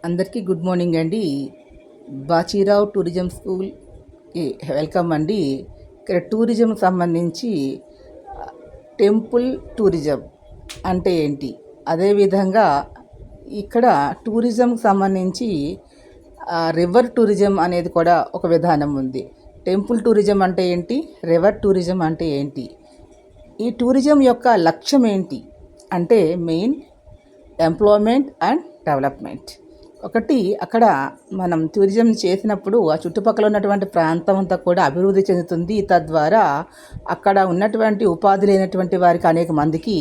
అందరికీ good morning అండి. Bachirao tourism స్కూల్కి వెల్కమ్ అండి. ఇక్కడ టూరిజం సంబంధించి టెంపుల్ టూరిజం అంటే ఏంటి, అదేవిధంగా ఇక్కడ టూరిజంకి సంబంధించి రివర్ టూరిజం అనేది కూడా ఒక విధానం ఉంది. టెంపుల్ టూరిజం అంటే ఏంటి, రివర్ టూరిజం అంటే ఏంటి, ఈ టూరిజం యొక్క లక్ష్యం ఏంటి అంటే మెయిన్ ఎంప్లాయ్మెంట్ అండ్ డెవలప్మెంట్. ఒకటి, అక్కడ మనం టూరిజం చేసినప్పుడు ఆ చుట్టుపక్కల ఉన్నటువంటి ప్రాంతం అంతా కూడా అభివృద్ధి చెందుతుంది. తద్వారా అక్కడ ఉన్నటువంటి ఉపాధి లేనటువంటి వారికి అనేక మందికి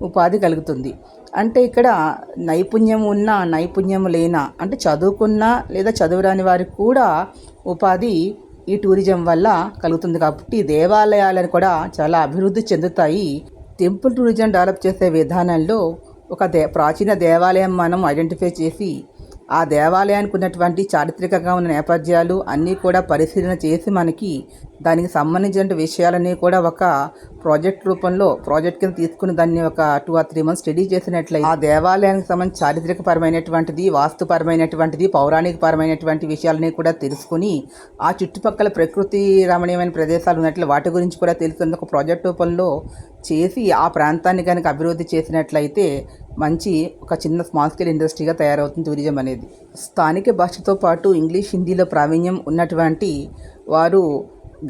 ఉపాధి కలుగుతుంది. అంటే ఇక్కడ నైపుణ్యం ఉన్న నైపుణ్యం లేనా, అంటే చదువుకున్న లేదా చదువురాని వారికి కూడా ఉపాధి ఈ టూరిజం వల్ల కలుగుతుంది. కాబట్టి దేవాలయాలను కూడా చాలా అభివృద్ధి చెందుతాయి. టెంపుల్ టూరిజం డెవలప్ చేసే విధానంలో ఒక ప్రాచీన దేవాలయం మనం ఐడెంటిఫై చేసి ఆ దేవాలయానికి ఉన్నటువంటి చారిత్రకంగా ఉన్న నేపథ్యాలు అన్నీ కూడా పరిశీలన చేసి మనకి దానికి సంబంధించిన విషయాలన్నీ కూడా ఒక ప్రాజెక్ట్ రూపంలో ప్రాజెక్ట్ కింద తీసుకుని దాన్ని ఒక 2 or 3 months స్టడీ చేసినట్లయితే ఆ దేవాలయానికి సంబంధించి చారిత్రకపరమైనటువంటిది, వాస్తుపరమైనటువంటిది, పౌరాణికపరమైనటువంటి విషయాలని కూడా తెలుసుకుని ఆ చుట్టుపక్కల ప్రకృతి రమణీయమైన ప్రదేశాలు ఉన్నట్లు వాటి గురించి కూడా తెలుసుకుని ఒక ప్రాజెక్ట్ రూపంలో చేసి ఆ ప్రాంతాన్ని కనుక అభివృద్ధి చేసినట్లయితే మంచి ఒక చిన్న స్మాల్ స్కేల్ ఇండస్ట్రీగా తయారవుతుంది టూరిజం అనేది. స్థానిక భాషతో పాటు ఇంగ్లీష్, హిందీలో ప్రావీణ్యం ఉన్నటువంటి వారు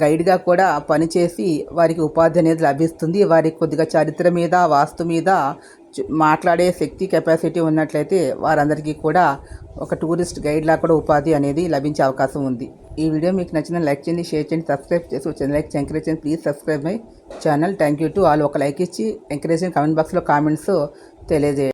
గైడ్గా కూడా పనిచేసి వారికి ఉపాధి అనేది లభిస్తుంది. వారికి కొద్దిగా చరిత్ర మీద, వాస్తు మీద మాట్లాడే శక్తి, కెపాసిటీ ఉన్నట్లయితే వారందరికీ కూడా ఒక టూరిస్ట్ గైడ్లా కూడా ఉపాధి అనేది లభించే అవకాశం ఉంది. ఈ వీడియో మీకు నచ్చిన లైక్ చేయండి, షేర్ చేయండి, సబ్స్క్రైబ్ చేసి వచ్చిన లైక్ ఎంకరేజ్ చేయండి. Please subscribe my channel. Thank you to all. ఒక లైక్ ఇచ్చి ఎంకరేజ్ చేయండి. కామెంట్ బాక్స్లో కామెంట్స్ తెలియజేయండి.